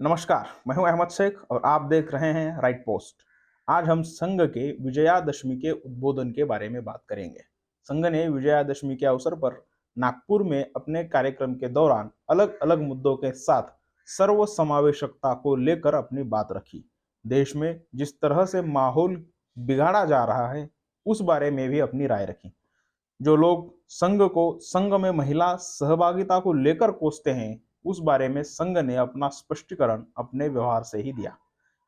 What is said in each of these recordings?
नमस्कार, मैं हूं अहमद शेख और आप देख रहे हैं राइट पोस्ट। आज हम संघ के विजयादशमी के उद्बोधन के बारे में बात करेंगे। संघ ने विजयादशमी के अवसर पर नागपुर में अपने कार्यक्रम के दौरान अलग अलग मुद्दों के साथ सर्व समावेशकता को लेकर अपनी बात रखी। देश में जिस तरह से माहौल बिगाड़ा जा रहा है उस बारे में भी अपनी राय रखी। जो लोग संघ में महिला सहभागिता को लेकर कोसते हैं उस बारे में संघ ने अपना स्पष्टीकरण अपने व्यवहार से ही दिया।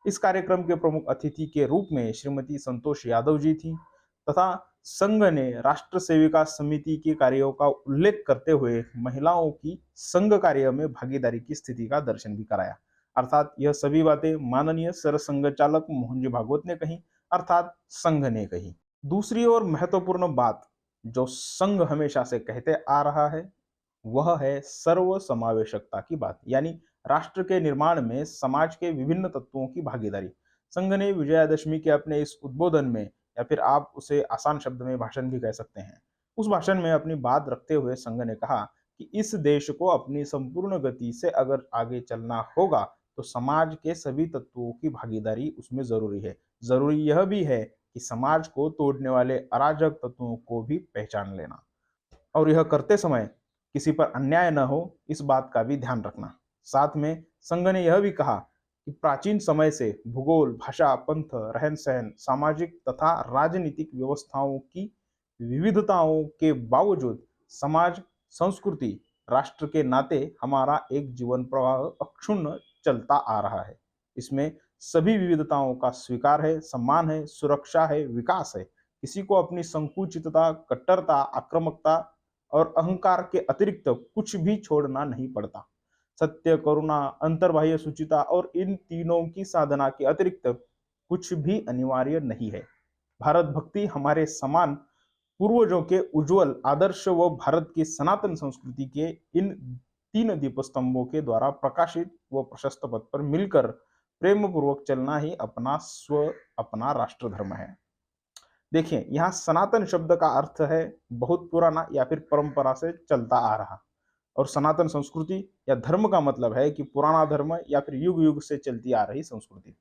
इस कार्यक्रम के प्रमुख अतिथि के रूप में श्रीमती संतोष यादव जी थी तथा संघ ने राष्ट्र सेविका समिति के कार्यों का उल्लेख करते हुए महिलाओं की संघ कार्य में भागीदारी की स्थिति का दर्शन भी कराया। अर्थात यह सभी बातें माननीय सरसंघ चालक मोहन जी भागवत ने कही, अर्थात संघ ने कही। दूसरी ओर महत्वपूर्ण बात जो संघ हमेशा से कहते आ रहा है वह है सर्व समावेशकता की बात, यानी राष्ट्र के निर्माण में समाज के विभिन्न तत्वों की भागीदारी। संघ ने विजयादशमी के अपने इस उद्बोधन में, या फिर आप उसे आसान शब्द में भाषण भी कह सकते हैं, उस भाषण में अपनी बात रखते हुए संघ ने कहा कि इस देश को अपनी संपूर्ण गति से अगर आगे चलना होगा तो समाज के सभी तत्वों की भागीदारी उसमें जरूरी है। जरूरी यह भी है कि समाज को तोड़ने वाले अराजक तत्वों को भी पहचान लेना और यह करते समय किसी पर अन्याय न हो इस बात का भी ध्यान रखना। साथ में संघ ने यह भी कहा कि प्राचीन समय से भूगोल, भाषा, पंथ, रहन सहन, सामाजिक तथा राजनीतिक व्यवस्थाओं की विविधताओं के बावजूद समाज, संस्कृति, राष्ट्र के नाते हमारा एक जीवन प्रवाह अक्षुण्ण चलता आ रहा है। इसमें सभी विविधताओं का स्वीकार है, सम्मान है, सुरक्षा है, विकास है। किसी को अपनी संकुचितता, कट्टरता, आक्रामकता और अहंकार के अतिरिक्त कुछ भी छोड़ना नहीं पड़ता। सत्य, करुणा, अंतर्बाह्य शुचिता और इन तीनों की साधना के अतिरिक्त कुछ भी अनिवार्य नहीं है। भारत भक्ति हमारे समान पूर्वजों के उज्जवल आदर्श व भारत की सनातन संस्कृति के इन तीन दीपस्तंभों के द्वारा प्रकाशित व प्रशस्त पथ पर मिलकर प्रेम पूर्वक चलना ही अपना राष्ट्र धर्म है। देखिए, यहाँ सनातन शब्द का अर्थ है बहुत पुराना या फिर परंपरा से चलता आ रहा, और सनातन संस्कृति या धर्म का मतलब है कि पुराना धर्म या फिर युग युग से चलती आ रही संस्कृति।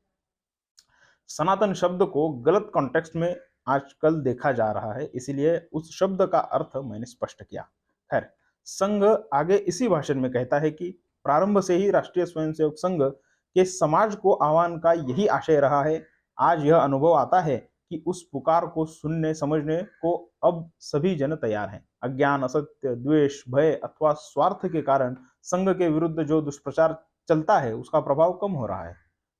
सनातन शब्द को गलत कॉन्टेक्स्ट में आजकल देखा जा रहा है, इसीलिए उस शब्द का अर्थ मैंने स्पष्ट किया। खैर, संघ आगे इसी भाषण में कहता है कि प्रारंभ से ही राष्ट्रीय स्वयंसेवक संघ के समाज को आह्वान का यही आशय रहा है। आज यह अनुभव आता है कि उस पुकार को सुनने समझने को अब सभी जन तैयार हैं। अज्ञान, असत्य, द्वेष, भय अथवा स्वार्थ के कारण संघ के विरुद्ध जो दुष्प्रचार चलता है उसका प्रभाव कम हो रहा है,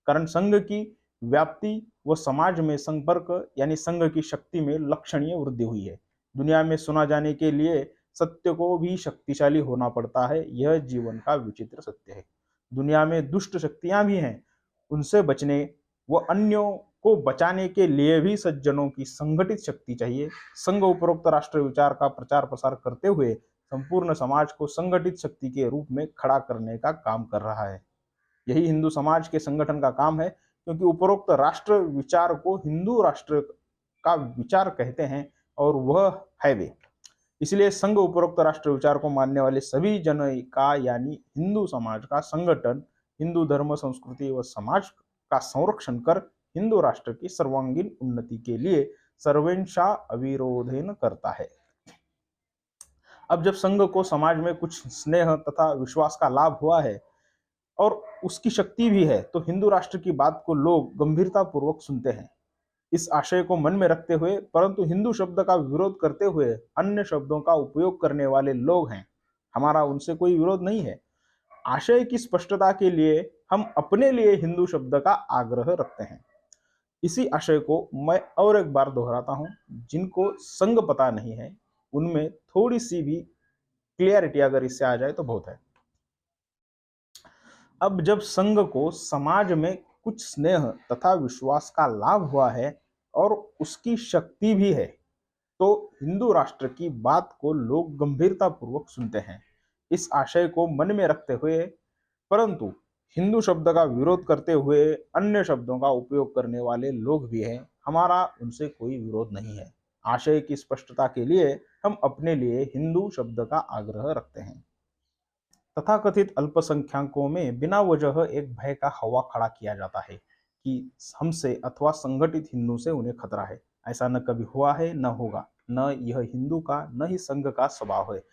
कारण संघ की व्याप्ति व समाज में संपर्क यानी संघ की शक्ति में लक्षणीय वृद्धि हुई है। दुनिया में सुना जाने के लिए सत्य को भी शक्तिशाली होना पड़ता है, यह जीवन का विचित्र सत्य है। दुनिया में दुष्ट शक्तियां भी हैं, उनसे बचने व अन्यों को बचाने के लिए भी सज्जनों की संगठित शक्ति चाहिए। संघ उपरोक्त राष्ट्र विचार का प्रचार प्रसार करते हुए संपूर्ण समाज को संगठित शक्ति के रूप में खड़ा करने का काम कर रहा है। यही हिंदू समाज के संगठन का काम है, क्योंकि उपरोक्त राष्ट्र विचार को हिंदू राष्ट्र का विचार कहते हैं और वह है वे। इसलिए संघ उपरोक्त राष्ट्र विचार को मानने वाले सभी जन का यानी हिंदू समाज का संगठन हिंदू धर्म, संस्कृति व समाज का संरक्षण कर हिंदू राष्ट्र की सर्वांगीण उन्नति के लिए सर्वेंशा अविरोधेन करता है। अब जब संघ को समाज में कुछ स्नेह तथा विश्वास का लाभ हुआ है और उसकी शक्ति भी है, तो हिंदू राष्ट्र की बात को लोग गंभीरता पूर्वक सुनते हैं। इस आशय को मन में रखते हुए परंतु हिंदू शब्द का विरोध करते हुए अन्य शब्दों का उपयोग करने वाले लोग हैं। हमारा उनसे कोई विरोध नहीं है। आशय की स्पष्टता के लिए हम अपने लिए हिंदू शब्द का आग्रह रखते हैं। इसी आशय को मैं और एक बार दोहराता हूं, जिनको संघ पता नहीं है उनमें थोड़ी सी भी क्लियरिटी अगर इससे आ जाए तो बहुत है। अब जब संघ को समाज में कुछ स्नेह तथा विश्वास का लाभ हुआ है और उसकी शक्ति भी है, तो हिंदू राष्ट्र की बात को लोग गंभीरता पूर्वक सुनते हैं। इस आशय को मन में रखते हुए परंतु हिंदू शब्द का विरोध करते हुए अन्य शब्दों का उपयोग करने वाले लोग भी हैं, हमारा उनसे कोई विरोध नहीं है। आशय की स्पष्टता के लिए हम अपने लिए हिंदू शब्द का आग्रह रखते हैं। तथाकथित अल्पसंख्यकों में बिना वजह एक भय का हवा खड़ा किया जाता है कि हमसे अथवा संगठित हिंदू से उन्हें खतरा है। ऐसा न कभी हुआ है, न होगा। न यह हिंदू का, न ही संघ का स्वभाव है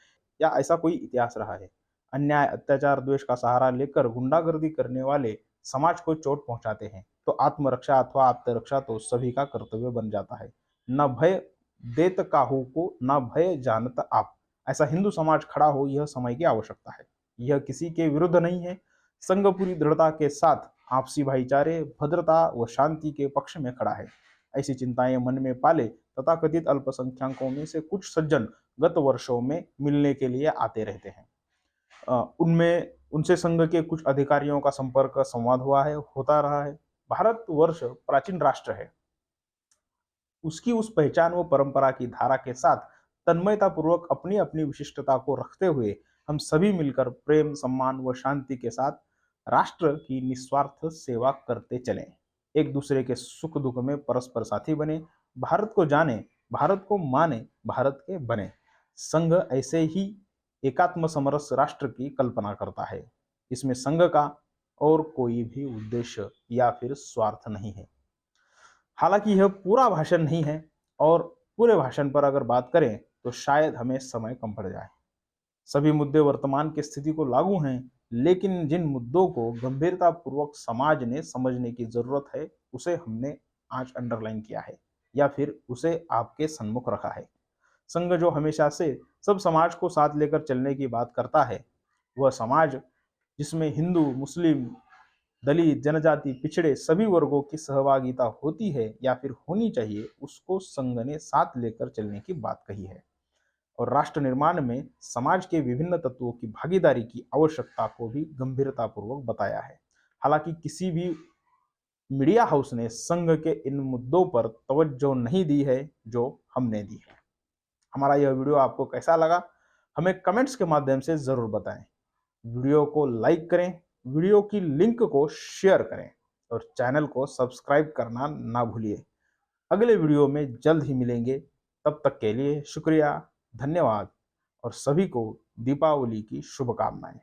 या ऐसा कोई इतिहास रहा है। अन्याय, अत्याचार, द्वेष का सहारा लेकर गुंडागर्दी करने वाले समाज को चोट पहुंचाते हैं तो आत्मरक्षा अथवा आत्मरक्षा तो सभी का कर्तव्य बन जाता है। न भय देत काहू को, न भय जानत आप। ऐसा हिंदू समाज खड़ा हो, यह समय की आवश्यकता है। यह किसी के विरुद्ध नहीं है। संघ पूरी दृढ़ता के साथ आपसी भाईचारे, भद्रता व शांति के पक्ष में खड़ा है। ऐसी चिंताएं मन में पाले तथाकथित अल्पसंख्यकों में से कुछ सज्जन गत वर्षों में मिलने के लिए आते रहते हैं। उनमें उनसे संघ के कुछ अधिकारियों का संपर्क, संवाद हुआ है, होता रहा है। भारतवर्ष प्राचीन राष्ट्र है। उसकी उस पहचान व परंपरा की धारा के साथ तन्मयता पूर्वक अपनी अपनी विशिष्टता को रखते हुए हम सभी मिलकर प्रेम, सम्मान व शांति के साथ राष्ट्र की निस्वार्थ सेवा करते चलें। एक दूसरे के सुख दुख में परस्पर साथी बने, भारत को जाने, भारत को माने, भारत के बने। संघ ऐसे ही एकात्म समरस राष्ट्र की कल्पना करता है। इसमें संघ का और कोई भी उद्देश्य या फिर स्वार्थ नहीं है। हालांकि यह पूरा भाषण नहीं है और पूरे भाषण पर अगर बात करें तो शायद हमें समय कम पड़ जाए। सभी मुद्दे वर्तमान की स्थिति को लागू हैं, लेकिन जिन मुद्दों को गंभीरतापूर्वक समाज ने समझने की जरूरत है उसे हमने आज अंडरलाइन किया है या फिर उसे आपके सम्मुख रखा है। संघ जो हमेशा से सब समाज को साथ लेकर चलने की बात करता है, वह समाज जिसमें हिंदू, मुस्लिम, दलित, जनजाति, पिछड़े सभी वर्गों की सहभागिता होती है या फिर होनी चाहिए, उसको संघ ने साथ लेकर चलने की बात कही है और राष्ट्र निर्माण में समाज के विभिन्न तत्वों की भागीदारी की आवश्यकता को भी गंभीरतापूर्वक बताया है। हालांकि किसी भी मीडिया हाउस ने संघ के इन मुद्दों पर तवज्जो नहीं दी है जो हमने दी है। हमारा यह वीडियो आपको कैसा लगा, हमें कमेंट्स के माध्यम से जरूर बताएं। वीडियो को लाइक करें, वीडियो की लिंक को शेयर करें और चैनल को सब्सक्राइब करना ना भूलिए। अगले वीडियो में जल्द ही मिलेंगे। तब तक के लिए शुक्रिया, धन्यवाद और सभी को दीपावली की शुभकामनाएं।